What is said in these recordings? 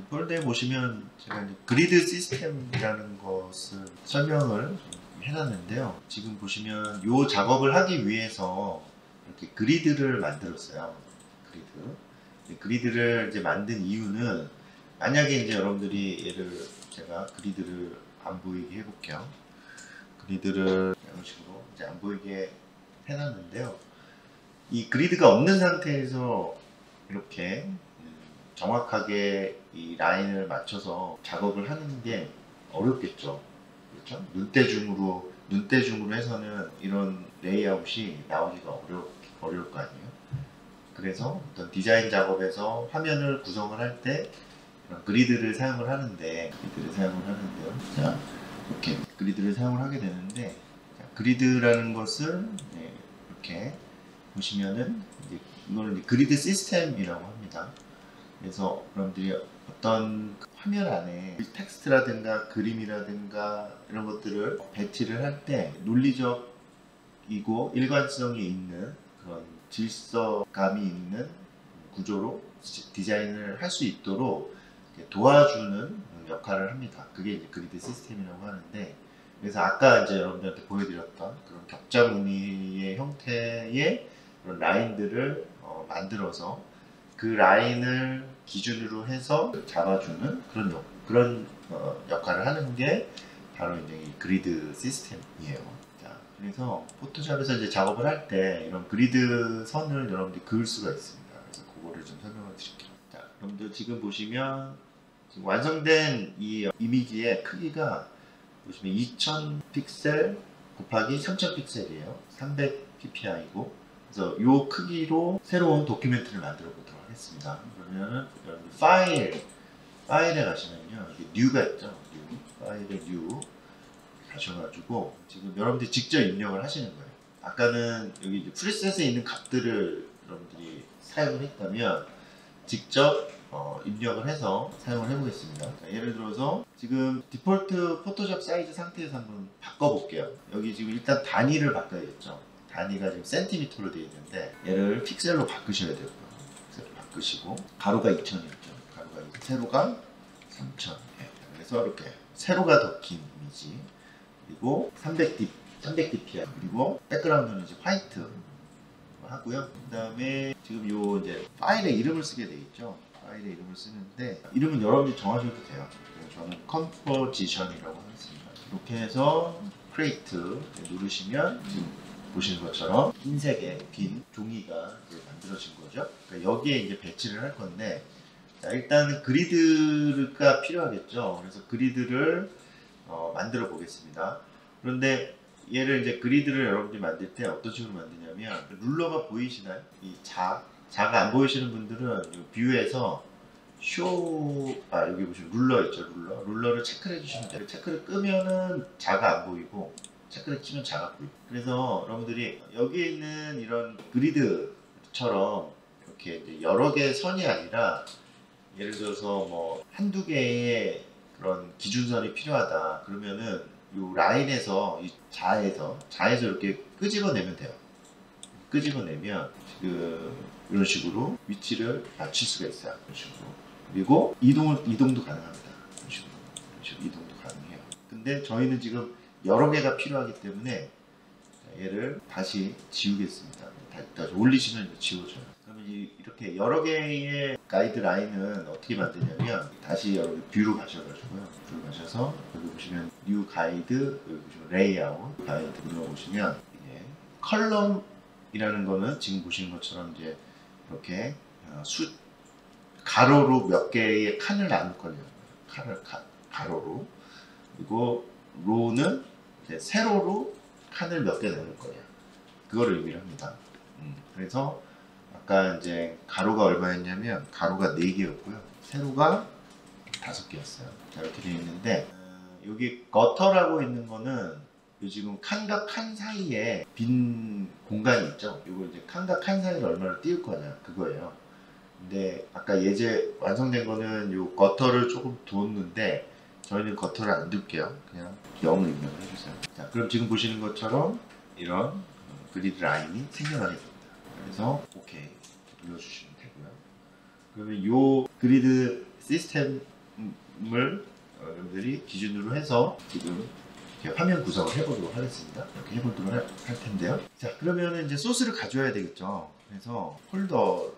폴더에 보시면 제가 이제 그리드 시스템이라는 것을 설명을 해놨는데요. 지금 보시면 이 작업을 하기 위해서 이렇게 그리드를 만들었어요. 그리드를 이제 만든 이유는, 만약에 이제 여러분들이 얘를, 제가 그리드를 안 보이게 해볼게요. 그리드를 이런 식으로 이제 안 보이게 해놨는데요. 이 그리드가 없는 상태에서 이렇게 정확하게 이 라인을 맞춰서 작업을 하는 게 어렵겠죠. 그렇죠? 눈대중으로 해서는 이런 레이아웃이 나오기가 어려울 거 아니에요. 그래서 어떤 디자인 작업에서 화면을 구성을 할 때 그리드를 사용을 하는데요. 자, 이렇게 그리드를 사용을 하게 되는데, 자, 그리드라는 것을 이렇게 보시면은 이제 이거는 이제 그리드 시스템이라고 합니다. 그래서 여러분들이 어떤 화면 안에 텍스트라든가 그림이라든가 이런 것들을 배치를 할 때 논리적이고 일관성이 있는 그런 질서감이 있는 구조로 디자인을 할 수 있도록 도와주는 역할을 합니다. 그게 이제 그리드 시스템이라고 하는데, 그래서 아까 이제 여러분들한테 보여드렸던 그런 격자 무늬의 형태의 그런 라인들을 만들어서 그 라인을 기준으로 해서 잡아주는 그런 역할을 하는 게 바로 이제 이 그리드 시스템이에요. 자, 그래서 포토샵에서 이제 작업을 할 때 이런 그리드 선을 여러분들이 그을 수가 있습니다. 그래서 그거를 좀 설명을 드릴게요. 자, 여러분들 지금 보시면 지금 완성된 이 이미지의 크기가 보시면 2000 픽셀 곱하기 3000 픽셀이에요. 300 ppi이고, 그래서 이 크기로 새로운 도큐멘트를 만들어 보도록 하겠습니다. 그러면은 여러분 파일에 가시면요, 뉴가 있죠. 파일에 뉴 가셔가지고 지금 여러분들이 직접 입력을 하시는 거예요. 아까는 여기 프리셋에 있는 값들을 여러분들이 사용을 했다면 직접 입력을 해서 사용을 해보겠습니다. 자, 예를 들어서 지금 디폴트 포토샵 사이즈 상태에서 한번 바꿔볼게요. 여기 지금 일단 단위를 바꿔야겠죠. 단위가 지금 센티미터로 되어 있는데 얘를 픽셀로 바꾸셔야 되고요. 픽셀로 바꾸시고, 가로가 2000이었죠. 가로가 2000, 세로가 3000. 그래서 이렇게 세로가 더 긴 이미지, 그리고 300dpi, 그리고 백그라운드는 이제 화이트 하고요. 그 다음에 지금 요 이제 파일의 이름을 쓰게 돼 있죠. 파일의 이름을 쓰는데 이름은 여러분이 정하셔도 돼요. 저는 컴포지션이라고 하겠습니다. 이렇게 해서 크리에이트 누르시면 지금 보시는 것처럼 흰색의 빈 종이가 만들어진 거죠. 그러니까 여기에 이제 배치를 할 건데, 자, 일단 그리드가 필요하겠죠. 그래서 그리드를 만들어 보겠습니다. 그런데 얘를 이제 그리드를 여러분들이 만들 때 어떤 식으로 만드냐면, 룰러가 보이시나요? 이 자가 안 보이시는 분들은 이 뷰에서 여기 보시면 룰러 있죠. 룰러를 체크를 해주시면 돼요. 체크를 끄면은 자가 안 보이고, 체크를 키면 자가 보이고. 그래서 여러분들이 여기에 있는 이런 그리드처럼 이렇게 이제 여러 개의 선이 아니라, 예를 들어서 뭐 한두 개의 그런 기준선이 필요하다 그러면은 이 라인에서, 이 자에서 이렇게 끄집어내면 돼요. 끄집어내면 이런 식으로 위치를 맞출 수가 있어요. 이런 식으로. 그리고 이동도 가능합니다. 이런 식으로 이동도 가능해요. 근데 저희는 지금 여러 개가 필요하기 때문에 얘를 다시 지우겠습니다. 다시 올리시면 지워져요. 그러면 이렇게 여러 개의 가이드라인은 어떻게 만드냐면, 다시 여러분 뷰로 가셔가지고요. 뷰로 가셔서 여기 보시면 뉴 가이드, 여기 보시면 레이아웃 가이드 눌러보시면, 이제 컬럼이라는 거는 지금 보시는 것처럼 이제 이렇게 가로로 몇 개의 칸을 나눌 거예요. 가로로. 그리고 로우는 이제 세로로 칸을 몇 개 나눌 거예요. 그거를 의미를 합니다. 그래서 아까 이제 가로가 얼마였냐면, 가로가 4개였고요. 세로가 5개였어요. 자, 이렇게 되어 있는데, 여기 거터라고 있는 거는 지금 칸과 칸 사이에 빈 공간이 있죠. 이거 이제 칸과 칸 사이를 얼마나 띄울 거냐, 그거예요. 근데 아까 예제 완성된 거는 요 거터를 조금 뒀는데, 저희는 거터를 안 둘게요. 그냥 0을 입력을 해주세요. 자, 그럼 지금 보시는 것처럼 이런 그리드 라인이 생겨나게 됩니다. 그래서 오케이 눌러주시면 되고요. 그러면 요 그리드 시스템을 여러분들이 기준으로 해서 지금 이렇게 화면 구성을 해보도록 하겠습니다. 이렇게 해보도록 할 텐데요. 자, 그러면 이제 소스를 가져와야 되겠죠. 그래서 폴더,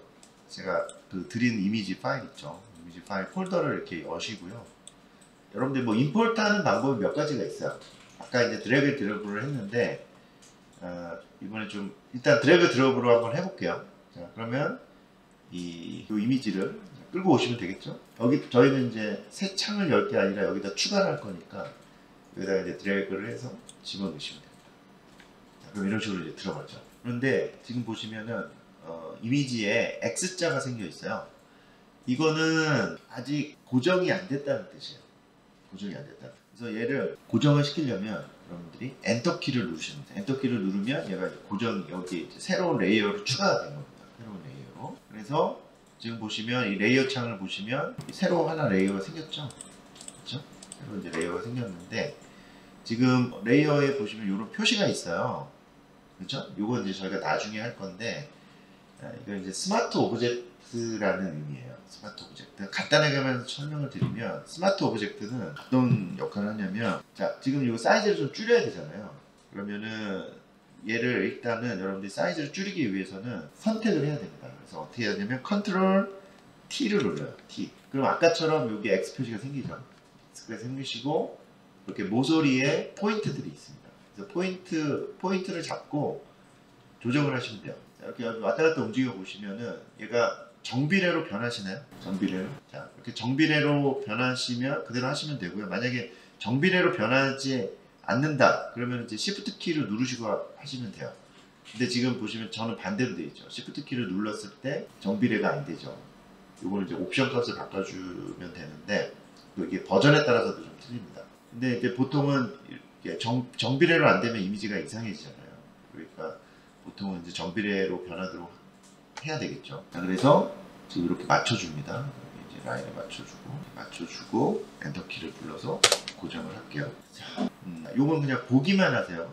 제가 그 드린 이미지 파일 있죠. 이미지 파일 폴더를 이렇게 여시고요. 여러분들 뭐 임포트하는 방법이 몇 가지가 있어요. 아까 이제 드래그 드롭을 했는데 이번에 좀 일단 드래그 드롭으로 한번 해볼게요. 자, 그러면 이 이미지를 끌고 오시면 되겠죠. 여기 저희는 이제 새 창을 열 게 아니라 여기다 추가를 할 거니까 여기다가 이제 드래그를 해서 집어넣으시면 됩니다. 자, 그럼 이런 식으로 이제 들어가죠. 그런데 지금 보시면은 이미지에 X자가 생겨 있어요. 이거는 아직 고정이 안 됐다는 뜻이에요. 고정이 안 됐다. 그래서 얘를 고정을 시키려면 여러분들이 엔터 키를 누르시면 돼요. 엔터 키를 누르면 얘가 고정, 여기 이제 새로운 레이어로 추가가 된 겁니다. 새로운 레이어로. 그래서 지금 보시면 이 레이어 창을 보시면 새로 하나 레이어가 생겼죠. 그렇죠? 새로 이제 레이어가 생겼는데 지금 레이어에 보시면 이런 표시가 있어요. 그렇죠? 요건 이제 저희가 나중에 할 건데 이건 이제 스마트 오브젝트라는 의미예요. 스마트 오브젝트. 간단하게만 설명을 드리면 스마트 오브젝트는 어떤 역할을 하냐면 자, 지금 이 사이즈를 좀 줄여야 되잖아요. 그러면은 얘를 일단은 여러분들이 사이즈를 줄이기 위해서는 선택을 해야 됩니다. 그래서 어떻게 해야 되냐면 컨트롤 T를 눌러요. T. 그럼 아까처럼 여기 X 표시가 생기죠. X가 생기시고 이렇게 모서리에 포인트들이 있습니다. 그래서 포인트를 잡고 조정을 하시면 돼요. 자, 이렇게 왔다 갔다 움직여 보시면은 얘가 정비례로 변하시나요? 정비례로. 자, 이렇게 정비례로 변하시면 그대로 하시면 되고요. 만약에 정비례로 변하지 않는다 그러면 이제 Shift 키를 누르시고 하시면 돼요. 근데 지금 보시면 저는 반대로 되어 있죠. Shift 키를 눌렀을 때 정비례가 안 되죠. 이거는 이제 옵션 값을 바꿔주면 되는데 이게 버전에 따라서도 좀 틀립니다. 근데 이제 보통은 이렇게 정비례로 안 되면 이미지가 이상해지잖아요. 그러니까 보통은 이제 정비례로 변하도록 해야 되겠죠. 자, 그래서 지금 이렇게 맞춰줍니다. 이제 라인을 맞춰주고 엔터 키를 눌러서 고정을 할게요. 자, 요건 그냥 보기만 하세요.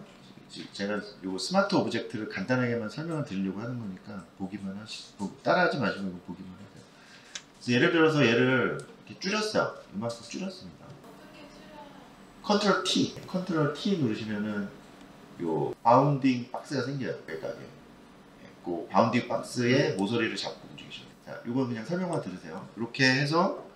제가 요 스마트 오브젝트를 간단하게만 설명을 드리려고 하는 거니까 보기만 하시고 따라하지 마시고 보기만 하세요. 그래서 예를 들어서 얘를 이렇게 줄였어요. 이만큼 줄였습니다. 컨트롤 T 누르시면은 요 바운딩 박스가 생겨요. 외곽에. 그 바운딩 박스에 모서리를 잡고 움직이시면 돼요. 자, 이건 그냥 설명만 들으세요. 이렇게 해서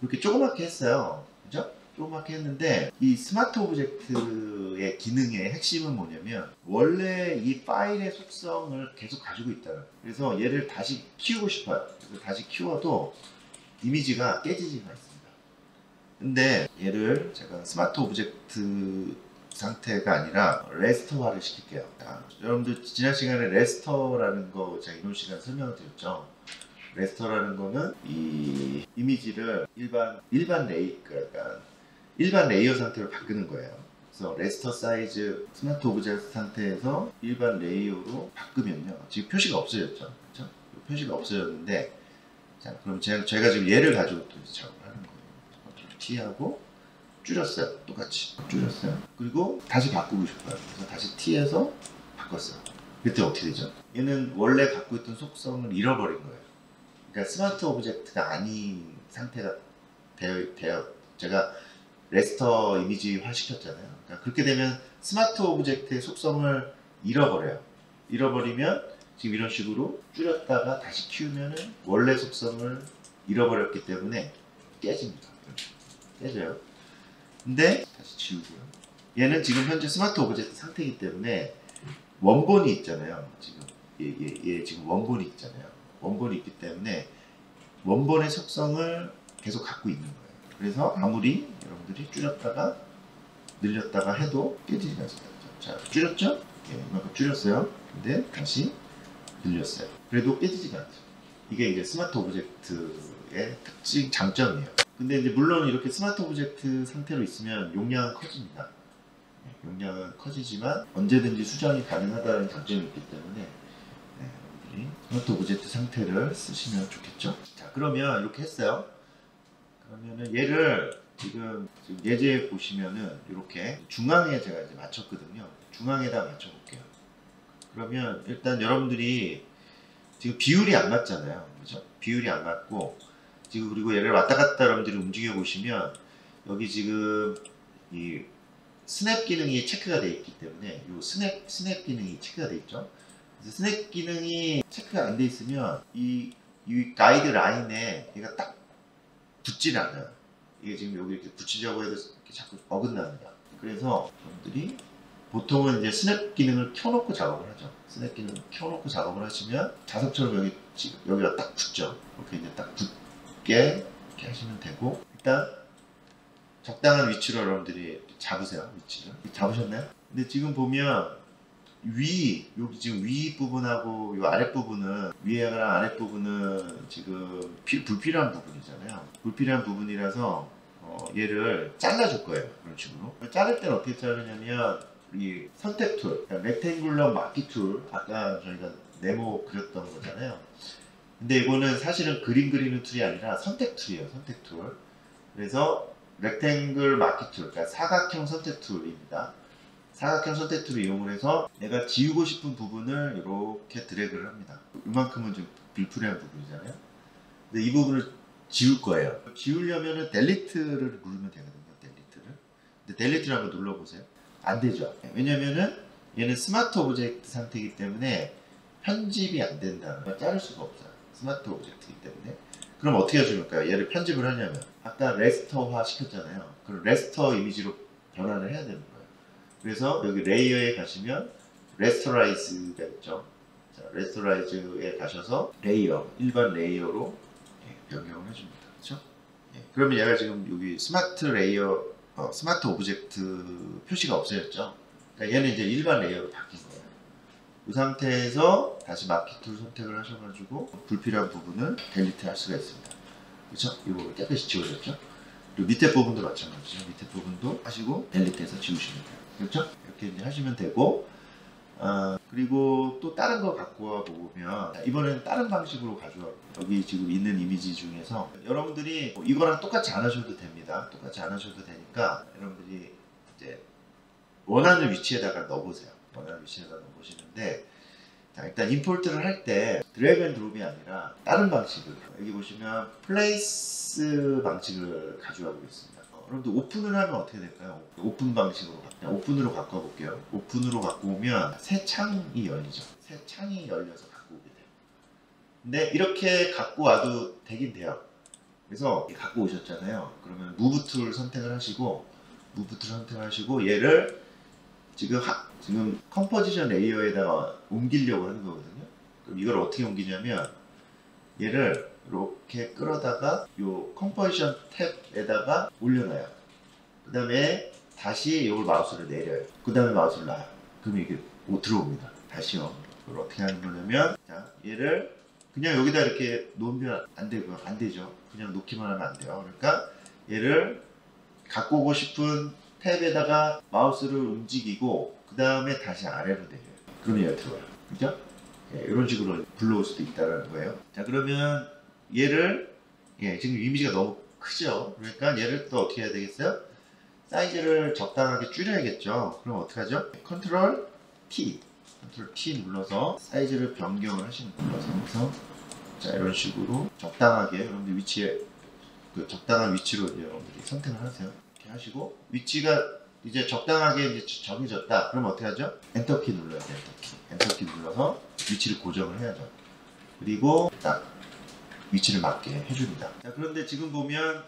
이렇게 조그맣게 했어요. 그죠? 조그맣게 했는데 이 스마트 오브젝트의 기능의 핵심은 뭐냐면 원래 이 파일의 속성을 계속 가지고 있다는 거예요. 그래서 얘를 다시 키우고 싶어요. 그래서 다시 키워도 이미지가 깨지지가 있습니다. 근데 얘를 제가 스마트 오브젝트 상태가 아니라 레스터화를 시킬게요. 자, 여러분들 지난 시간에 레스터라는 거 제가 이런 시간에 설명을 드렸죠. 레스터라는 거는 이 이미지를 일반 레이어 상태로 바꾸는 거예요. 그래서 레스터 사이즈 스마트 오브젝트 상태에서 일반 레이어로 바꾸면요. 지금 표시가 없어졌죠. 그렇죠? 표시가 없어졌는데 자, 그럼 저희가 지금 얘를 가지고 또 작업을 하는 거예요. T하고 줄였어요. 똑같이 줄였어요. 그리고 다시 바꾸고 싶어요. 그래서 다시 T에서 바꿨어요. 그때 어떻게 되죠? 얘는 원래 갖고 있던 속성을 잃어버린 거예요. 그러니까 스마트 오브젝트가 아닌 상태가 되어 제가 레스터 이미지화 시켰잖아요. 그러니까 그렇게 되면 스마트 오브젝트의 속성을 잃어버려요. 잃어버리면 지금 이런 식으로 줄였다가 다시 키우면은 원래 속성을 잃어버렸기 때문에 깨집니다. 깨져요. 근데 다시 지우고요. 얘는 지금 현재 스마트 오브젝트 상태이기 때문에 원본이 있잖아요. 지금 얘 지금 원본이 있잖아요. 원본이 있기 때문에 원본의 속성을 계속 갖고 있는 거예요. 그래서 아무리 여러분들이 줄였다가 늘렸다가 해도 깨지지 않습니다. 자, 줄였죠? 예, 이만큼 줄였어요. 근데 다시 늘렸어요. 그래도 깨지지가 않죠. 이게 이제 스마트 오브젝트의 특징, 장점이에요. 근데 이제 물론 이렇게 스마트 오브젝트 상태로 있으면 용량은 커집니다. 용량은 커지지만 언제든지 수정이 가능하다는 장점이 있기 때문에 여러분들이 스마트 오브젝트 상태를 쓰시면 좋겠죠. 자, 그러면 이렇게 했어요. 그러면은 얘를 지금 예제에 보시면은 이렇게 중앙에 제가 이제 맞췄거든요. 중앙에다 맞춰볼게요. 그러면 일단 여러분들이 지금 비율이 안 맞잖아요. 그죠? 비율이 안 맞고 지금 그리고 얘를 왔다 갔다 여러분들이 움직여 보시면 여기 지금 이 스냅 기능이 체크가 되어 있기 때문에 이 스냅 기능이 체크가 되어 있죠. 그래서 스냅 기능이 체크가 안 되어 있으면 이 가이드 라인에 얘가 딱 붙질 않아요. 이게 지금 여기 이렇게 붙이려고 해도 이렇게 자꾸 어긋나는 거야. 그래서 여러분들이 보통은 이제 스냅 기능을 켜놓고 작업을 하죠. 스냅 기능을 켜놓고 작업을 하시면 자석처럼 여기 지금 여기가 딱 붙죠. 이렇게 이제 딱 붙게 이렇게 하시면 되고, 일단 적당한 위치로 여러분들이 잡으세요. 위치를 잡으셨나요? 근데 지금 보면 여기 지금 위 부분하고 이 아랫 부분은, 위에랑 아랫 부분은 지금 불필요한 부분이잖아요. 불필요한 부분이라서 얘를 잘라줄 거예요. 이런 식으로. 자를 때는 어떻게 자르냐면 이 선택 툴, 그러니까 렉탱글러 마키 툴, 아까 저희가 네모 그렸던 거잖아요. 근데 이거는 사실은 그림 그리는 툴이 아니라 선택 툴이에요. 선택 툴. 그래서 렉탱글 마키 툴, 그러니까 사각형 선택 툴입니다. 사각형 선택 툴을 이용을 해서 내가 지우고 싶은 부분을 이렇게 드래그를 합니다. 이만큼은 좀 불필요한 부분이잖아요. 근데 이 부분을 지울 거예요. 지우려면은 델리트를 누르면 되거든요. 델리트를. 근데 델리트를 한번 눌러보세요. 안 되죠. 왜냐면은 얘는 스마트 오브젝트 상태이기 때문에 편집이 안 된다. 자를 수가 없어요. 스마트 오브젝트이기 때문에. 그럼 어떻게 해줄까요? 얘를 편집을 하려면 아까 레스터화 시켰잖아요. 그럼 레스터 이미지로 변환을 해야 되는 거예요. 그래서 여기 레이어에 가시면 레스터라이즈가 있죠. 자, 레스터라이즈에 가셔서 레이어, 일반 레이어로 변경을 해줍니다. 그렇죠? 그러면 얘가 지금 여기 스마트 레이어, 스마트 오브젝트 표시가 없어졌죠. 그러니까 얘는 이제 일반 레이어로 바뀐 거예요. 이 상태에서 다시 마키 툴 선택을 하셔가지고 불필요한 부분을 델리트 할 수가 있습니다. 그렇죠? 이 부분 깨끗이 지워졌죠? 그리고 밑에 부분도 마찬가지죠. 밑에 부분도 하시고 델리트해서 지우시면 돼요. 그렇죠? 이렇게 이제 하시면 되고, 그리고 또 다른 거 갖고 와 보면, 이번에는 다른 방식으로 가져와. 여기 지금 있는 이미지 중에서 여러분들이 이거랑 똑같이 안 하셔도 됩니다. 똑같이 안 하셔도 되니까 여러분들이 이제 원하는 위치에다가 넣어보세요. 원하는 위치에다가 넣어보시는데, 자, 일단 임포트를 할 때 드래그 앤 드롭이 아니라 다른 방식으로, 여기 보시면 플레이스 방식을 가져가고 있습니다. 여러분들 오픈을 하면 어떻게 될까요? 오픈 방식으로, 오픈으로 갖고 와볼게요. 오픈으로 갖고 오면 새 창이 열리죠. 새 창이 열려서 갖고 오게 돼요. 근데 이렇게 갖고 와도 되긴 돼요. 그래서 갖고 오셨잖아요. 그러면 무브 툴 선택을 하시고, 무브 툴 선택을 하시고, 얘를 지금 컴포지션 레이어에다가 옮기려고 하는 거거든요. 그럼 이걸 어떻게 옮기냐면, 얘를 이렇게 끌어다가 요 컴포지션 탭에다가 올려놔요. 그 다음에 다시 이걸 마우스를 내려요. 그 다음에 마우스를 놔요. 그럼 이게 들어옵니다. 다시요. 이걸 어떻게 하는 거냐면, 자, 얘를 그냥 여기다 이렇게 놓으면 안 되고요. 안 되죠. 그냥 놓기만 하면 안 돼요. 그러니까 얘를 갖고 오고 싶은 탭에다가 마우스를 움직이고, 그 다음에 다시 아래로 내려요. 그러면 얘가 들어와요. 그죠? 이런 식으로 불러올 수도 있다는 거예요. 자, 그러면 얘를, 지금 이미지가 너무 크죠? 그러니까 얘를 또 어떻게 해야 되겠어요? 사이즈를 적당하게 줄여야겠죠? 그럼 어떻게 하죠? 컨트롤 T 눌러서 사이즈를 변경을 하시는 거예요. 그래서 자, 이런 식으로 적당하게 여러분들 위치에, 적당한 위치로 이제 여러분들이 선택을 하세요. 이렇게 하시고, 위치가 이제 적당하게 이제 정해졌다. 그럼 어떻게 하죠? 엔터키 눌러야 돼요. 엔터키 눌러서 위치를 고정을 해야죠. 그리고 딱 위치를 맞게 해줍니다. 자, 그런데 지금 보면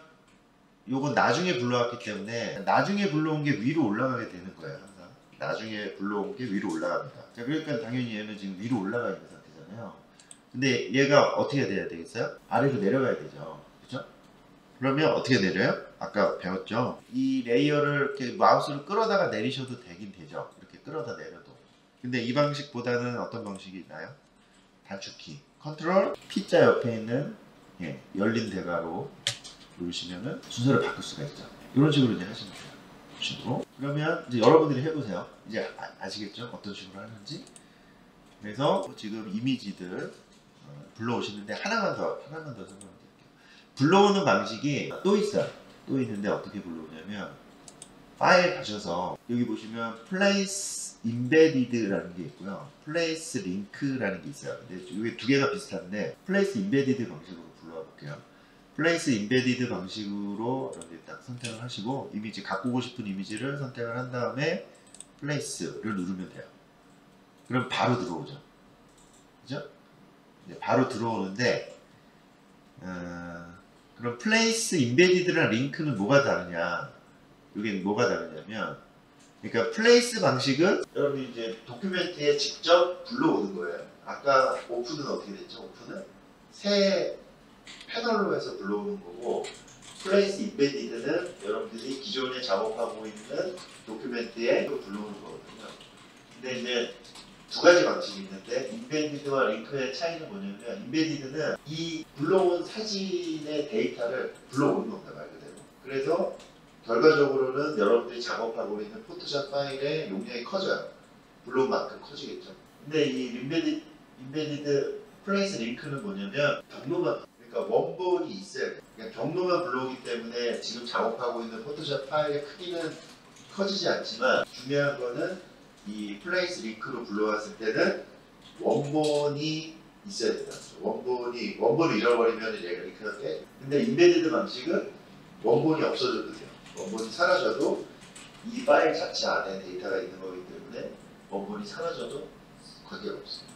요건 나중에 불러왔기 때문에 나중에 불러온 게 위로 올라가게 되는 거예요. 항상 나중에 불러온 게 위로 올라갑니다. 자, 그러니까 당연히 얘는 지금 위로 올라가 있는 상태잖아요. 근데 얘가 어떻게 돼야 되겠어요? 아래로 내려가야 되죠. 그죠? 그러면 어떻게 내려요? 아까 배웠죠? 이 레이어를 이렇게 마우스를 끌어다가 내리셔도 되긴 되죠. 이렇게 끌어다 내려도. 근데 이 방식보다는 어떤 방식이 있나요? 단축키 컨트롤 P자 옆에 있는 열린 대괄호 누르시면은 순서를 바꿀 수가 있죠. 이런 식으로 이제 하시면 돼요. 이런 식으로. 그러면 이제 여러분들이 해보세요. 이제 아시겠죠? 어떤 식으로 하는지. 그래서 지금 이미지들 불러오시는데 하나만 더 설명드릴게요. 불러오는 방식이 또 있어요. 또 있는데 어떻게 불러오냐면, 파일 가셔서 여기 보시면 place embedded라는 게 있고요, place link라는 게 있어요. 근데 이게 두 개가 비슷한데 place embedded 방식으로 불러와 볼게요. 플레이스 임베디드 방식으로 여러분들이 딱 선택을 하시고 이미지 갖고 싶은 이미지를 선택을 한 다음에 플레이스를 누르면 돼요. 그럼 바로 들어오죠. 그죠? 네, 바로 들어오는데 그럼 플레이스 임베디드랑 링크는 뭐가 다르냐? 이게 뭐가 다르냐면 그러니까 플레이스 방식은 여러분이 이제 도큐멘트에 직접 불러오는 거예요. 아까 오픈은 어떻게 됐죠? 오픈은 새 패널로 해서 불러오는 거고 플레이스 임베디드는 여러분들이 기존에 작업하고 있는 도큐멘트에 불러오는 거거든요. 근데 이제 두 가지 방식이 있는데 임베디드와 링크의 차이는 뭐냐면 임베디드는 이 불러온 사진의 데이터를 불러오는 겁니다. 말 그대로. 그래서 결과적으로는 여러분들이 작업하고 있는 포토샵 파일의 용량이 커져요. 불러온 만큼 커지겠죠. 근데 이 임베디드 플레이스 링크는 뭐냐면 경로만, 그러니까 원본이 있어야 돼요. 그러니까 경로만 불러오기 때문에 지금 작업하고 있는 포토샵 파일의 크기는 커지지 않지만 중요한 거는 이 플레이스 링크로 불러왔을 때는 원본이 있어야 된다. 원본을 잃어버리면 얘가 링크가 깨. 근데 임베디드 방식은 원본이 없어져도 돼요. 원본이 사라져도 이 파일 자체 안에 데이터가 있는 거기 때문에 원본이 사라져도 관계가 없습니다.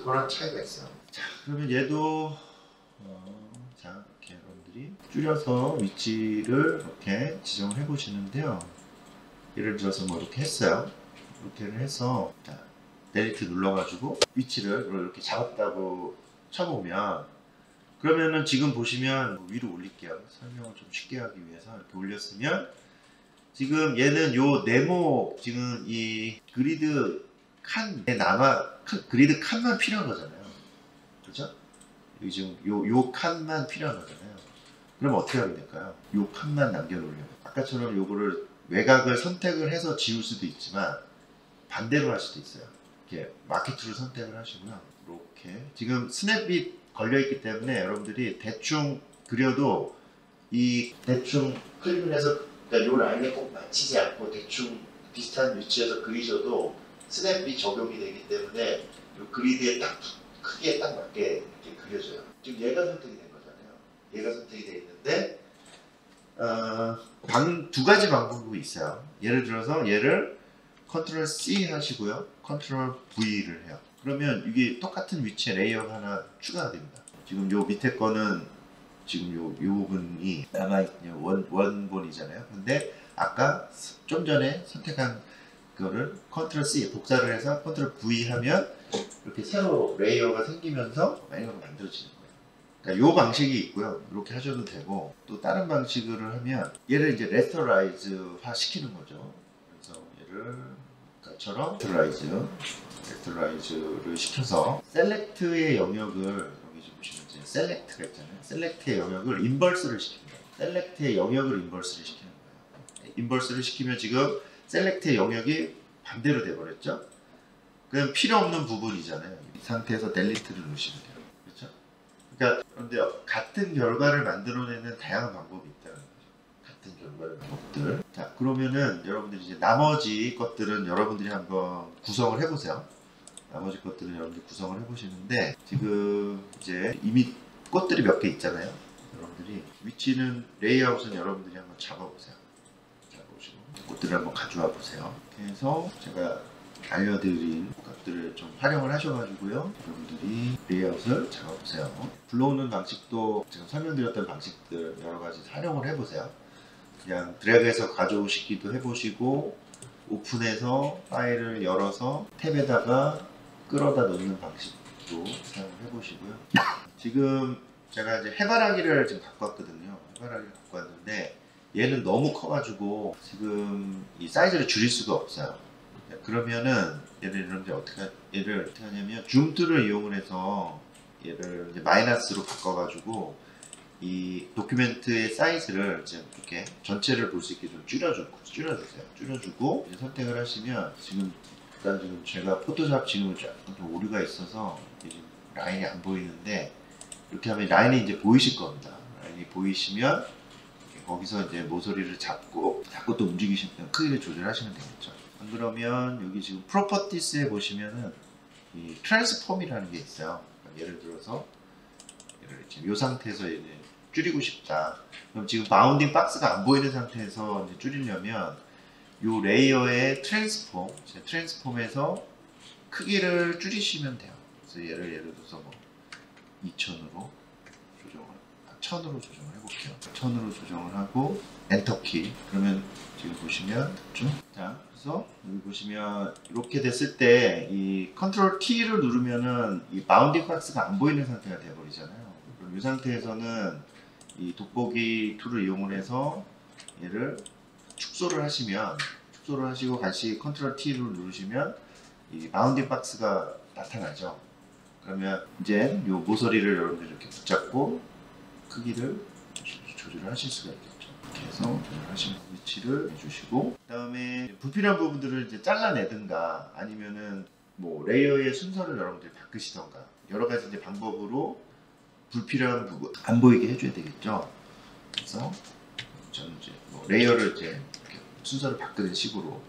그런 차이가 있어요. 자, 그러면 얘도 자, 이렇게 여러분들이 줄여서 위치를 이렇게 지정을 해 보시는데요. 예를 들어서 뭐 이렇게 했어요. 이렇게 해서 자, 델리트 눌러가지고 위치를 이렇게 잡았다고 쳐보면 그러면은 지금 보시면 위로 올릴게요. 설명을 좀 쉽게 하기 위해서 이렇게 올렸으면 지금 얘는 요 네모 지금 이 그리드 칸에 그리드 칸만 필요한 거잖아요. 그렇죠? 여기 지금 요 칸만 필요한 거잖아요. 그럼 어떻게 하면 될까요? 요 칸만 남겨놓으려면 아까처럼 요거를 외곽을 선택을 해서 지울 수도 있지만 반대로 할 수도 있어요. 이렇게 마케트를 선택을 하시고요. 이렇게 지금 스냅이 걸려있기 때문에 여러분들이 대충 그려도 이 대충 클릭을 해서 그러니까 이 라인에 꼭 맞추지 않고 대충 비슷한 위치에서 그리셔도 스냅이 적용이 되기 때문에 이 그리드에 딱 크기에 딱 맞게 이렇게 그려져요. 지금 얘가 선택이 된 거잖아요. 얘가 선택이 돼 있는데 두 가지 방법이 있어요. 예를 들어서 얘를 컨트롤 C 하시고요. 컨트롤 V를 해요. 그러면 이게 똑같은 위치에 레이어가 하나 추가가 됩니다. 지금 요 밑에 거는 지금 요 부분이 남아있는 원본이잖아요. 근데 아까 좀 전에 선택한 그거를 컨트롤 C 복사를 해서 컨트롤 V 하면 이렇게 새로 레이어가 생기면서 레이어가 만들어지는 거예요. 그러니까 요 방식이 있고요. 이렇게 하셔도 되고 또 다른 방식으로 하면 얘를 이제 레스터라이즈화 시키는 거죠. 그래서 얘를 아까처럼 레스터라이즈를 시켜서 셀렉트의 영역을 여기 좀 보시면 이제 셀렉트가 있잖아요. 셀렉트의 영역을 인버스를 시킵니다. 셀렉트의 영역을 인버스를 시키는 거예요. 인버스를 시키면 지금 셀렉트의 영역이 반대로 돼버렸죠. 그럼 필요 없는 부분이잖아요. 이 상태에서 델리트를 누르시면 돼요. 그렇죠? 그러니까 그런데 같은 결과를 만들어내는 다양한 방법이 있다는 거죠. 같은 결과를 방법들. 자, 그러면은 여러분들이 이제 나머지 것들은 여러분들이 한번 구성을 해보세요. 나머지 것들은 여러분들이 구성을 해보시는데 지금 이제 이미 꽃들이 몇 개 있잖아요. 여러분들이 위치는 레이아웃은 여러분들이 한번 잡아보세요. 잡아보시고 꽃들을 한번 가져와 보세요. 이렇게 해서 제가 알려드린 것들을 좀 활용을 하셔가지고요. 여러분들이 레이아웃을 잡아보세요. 불러오는 방식도 제가 설명드렸던 방식들 여러 가지 활용을 해보세요. 그냥 드래그해서 가져오시기도 해보시고 오픈해서 파일을 열어서 탭에다가 끌어다 놓는 방식도 사용을 해보시고요. 지금 제가 이제 해바라기를 지금 갖고 왔거든요. 해바라기를 갖고 왔는데 얘는 너무 커가지고 지금 이 사이즈를 줄일 수가 없어요. 그러면은 얘를 어떻게 하냐면 줌 툴을 이용을 해서 얘를 이제 마이너스로 바꿔가지고 이 도큐멘트의 사이즈를 이제 이렇게 전체를 볼 수 있게 좀 줄여주세요. 줄여주고 이제 선택을 하시면 지금 일단 지금 제가 포토샵 지금 좀 오류가 있어서 지금 라인이 안 보이는데 이렇게 하면 라인이 이제 보이실 겁니다. 라인이 보이시면 거기서 이제 모서리를 잡고 또 움직이시면 크기를 조절하시면 되겠죠. 안 그러면 여기 지금 프로퍼티스에 보시면은 이 트랜스폼이라는 게 있어요. 그러니까 예를 들어서 얘를 지금 이 상태에서 얘는 줄이고 싶다. 그럼 지금 바운딩 박스가 안 보이는 상태에서 이제 줄이려면 이 레이어의 트랜스폼에서 크기를 줄이시면 돼요. 그래서 예를 들어서 뭐 2000으로 조정을, 1000으로 조정을 해볼게요. 1000으로 조정을 하고 엔터키. 그러면 지금 보시면 좀, 자, 그래서 여기 보시면 이렇게 됐을 때 이 컨트롤 T를 누르면은 이 바운딩 박스가 안 보이는 상태가 되어버리잖아요. 그럼 이 상태에서는 이 돋보기 툴을 이용을 해서 얘를 축소를 하시고 다시 컨트롤 T를 누르시면 이 바운딩 박스가 나타나죠. 그러면 이제 이 모서리를 여러분들 이렇게 붙잡고 크기를 조절을 하실 수가 있겠죠. 이렇게 해서 조절하시는 위치를 해주시고, 그 다음에 불필요한 부분들을 이제 잘라내든가 아니면은 뭐 레이어의 순서를 여러분들이 바꾸시던가 여러 가지 이제 방법으로 불필요한 부분 안 보이게 해줘야 되겠죠. 그래서 저는 이제 뭐 레이어를 이제 이렇게 순서를 바꾸는 식으로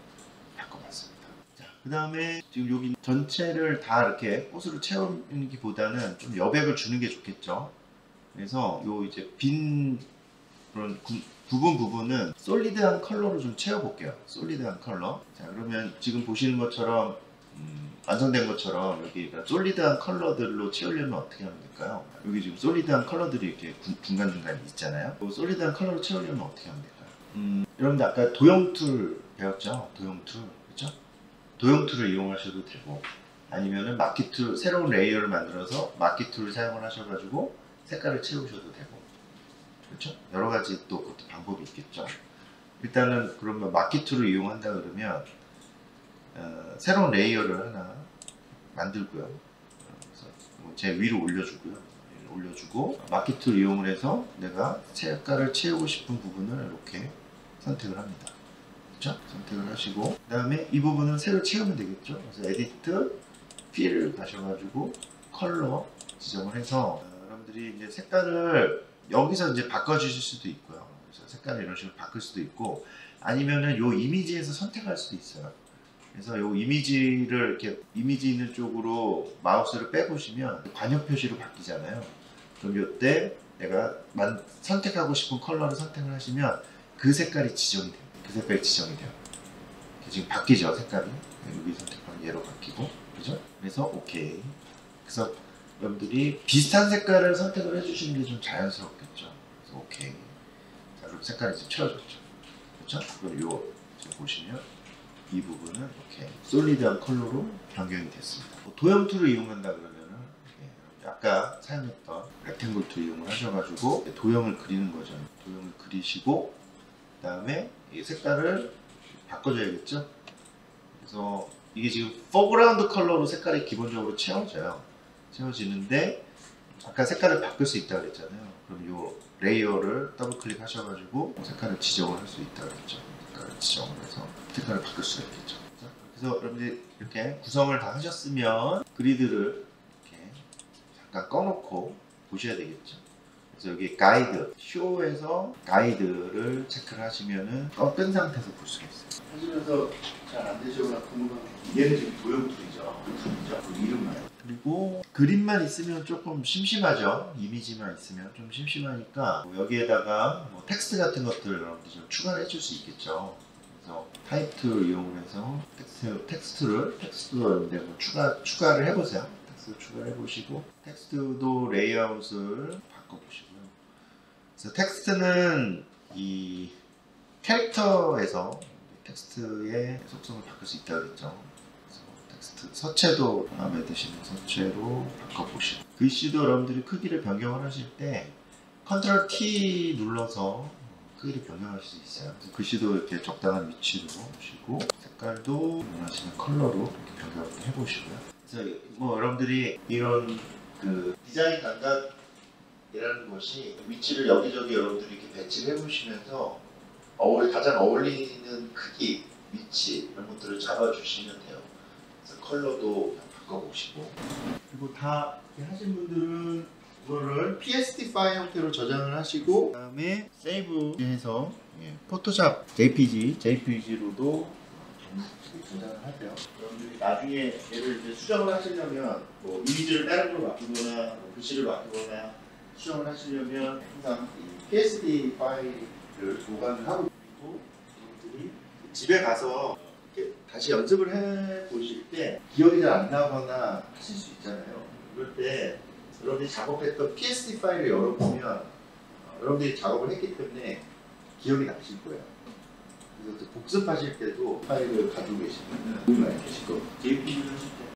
바꿔봤습니다. 자, 그 다음에 지금 여기 전체를 다 이렇게 꽃으로 채우기보다는 좀 여백을 주는 게 좋겠죠. 그래서 요 이제 빈 그런 부분은 솔리드한 컬러로 좀 채워볼게요. 솔리드한 컬러. 자, 그러면 지금 보시는 것처럼 완성된 것처럼 여기 솔리드한 컬러들로 채우려면 어떻게 하면 될까요? 여기 지금 솔리드한 컬러들이 이렇게 중간중간 있잖아요. 솔리드한 컬러로 채우려면 어떻게 하면 될까요? 여러분들 아까 도형 툴 배웠죠? 도형 툴, 그렇죠? 도형 툴을 이용하셔도 되고, 아니면은 마키 툴, 새로운 레이어를 만들어서 마키 툴을 사용을 하셔가지고 색깔을 채우셔도 되고, 그렇죠? 여러 가지 또 그것도 방법이 있겠죠. 일단은 그러면 마키 툴을 이용한다 그러면 새로운 레이어를 하나 만들고요. 그래서 제 위로 올려주고 마키 툴 이용을 해서 내가 색깔을 채우고 싶은 부분을 이렇게 선택을 합니다. 그렇죠? 선택을 하시고, 그 다음에 이 부분은 새로 채우면 되겠죠. 그래서 에디트, 필을 가셔가지고 컬러 지정을 해서 여러분들이 이제 색깔을 여기서 이제 바꿔주실 수도 있고요. 그래서 색깔을 이런 식으로 바꿀 수도 있고, 아니면은 요 이미지에서 선택할 수도 있어요. 그래서 요 이미지를 이렇게 이미지 있는 쪽으로 마우스를 빼보시면 관역 표시로 바뀌잖아요. 그럼 요때 내가 선택하고 싶은 컬러를 선택을 하시면 그 색깔이 지정이 됩니다. 그 색깔이 지정이 돼요. 지금 바뀌죠, 색깔이. 여기 선택하면 얘로 바뀌고, 그죠? 그래서 오케이. 그래서 여러분들이 비슷한 색깔을 선택을 해주시는 게 좀 자연스럽겠죠. 그래서 오케이. 자, 그럼 색깔이 지금 채워졌죠. 그렇죠? 그럼 요 지금 보시면 이 부분은 이렇게 솔리드한 컬러로 변경이 됐습니다. 도형 툴을 이용한다 그러면은 아까 사용했던 렉탱글 툴 이용을 하셔가지고 도형을 그리는 거죠. 도형을 그리시고, 그 다음에 이 색깔을 바꿔줘야겠죠. 그래서 이게 지금 포그라운드 컬러로 색깔이 기본적으로 채워지는데 아까 색깔을 바꿀 수 있다고 그랬잖아요. 그럼 이 레이어를 더블 클릭하셔가지고 색깔을 지정을 할 수 있다고 그랬죠. 색깔을 지정을 해서 색깔을 바꿀 수가 있겠죠. 그래서 여러분들이 이렇게 구성을 다 하셨으면 그리드를 이렇게 잠깐 꺼놓고 보셔야 되겠죠. 그래서 여기 가이드, 쇼에서 가이드를 체크를 하시면은 끈 상태에서 볼 수가 있어요. 하시면서 잘 안 되시거나 궁금한 얘는 지금 도형 툴이죠. 그 이름만. 그리고 그림만 있으면 조금 심심하죠. 이미지만 있으면 좀 심심하니까 여기에다가 뭐 텍스트 같은 것들 여러분들 좀 추가를 해줄 수 있겠죠. 그래서 타입 툴 이용을 해서 텍스트도 여러분들 뭐 추가를 해보세요. 텍스트 추가를 해보시고, 텍스트도 레이아웃을 바꿔보시고요. 그래서 텍스트는 이 캐릭터에서 텍스트의 속성을 바꿀 수 있다고 했죠. 텍스트 서체도 마음에 드시는 서체로 바꿔보시고, 글씨도 여러분들이 크기를 변경을 하실 때 컨트롤 T 눌러서 크기를 변경하실 수 있어요. 그래서 글씨도 이렇게 적당한 위치로 보시고, 색깔도 원하시는 컬러로 이렇게 변경을 해보시고요. 그래서 뭐 여러분들이 이런 그 디자인 감각이라는 것이 위치를 여기저기 여러분들이 이렇게 배치를 해보시면서 가장 어울리는 크기, 위치 이런 것들을 잡아주시면 돼요. 그래서 컬러도 바꿔보시고, 그리고 다 하신 분들은 이거를 PSD 파일 형태로 저장을 하시고, 그 다음에 세이브해서 포토샵 JPG로도 저장을 하세요. 여러분들이 나중에 얘를 이제 수정을 하시려면 뭐 이미지를 다른 걸로 바꾸거나 뭐 글씨를 바꾸거나 수정을 하시려면 항상 이 PSD 파일을 보관을 하고 그리고 여러분들이 집에 가서 이렇게 다시 연습을 해 보실 때 기억이 잘 안 나거나 하실 수 있잖아요. 그럴 때 여러분들이 작업했던 PSD 파일을 열어보면 여러분들이 작업을 했기 때문에 기억이 나실 거예요. 그래서 복습하실 때도 파일을 가지고 계시면 도움이 많이 되실 거예요. JP를 하실 때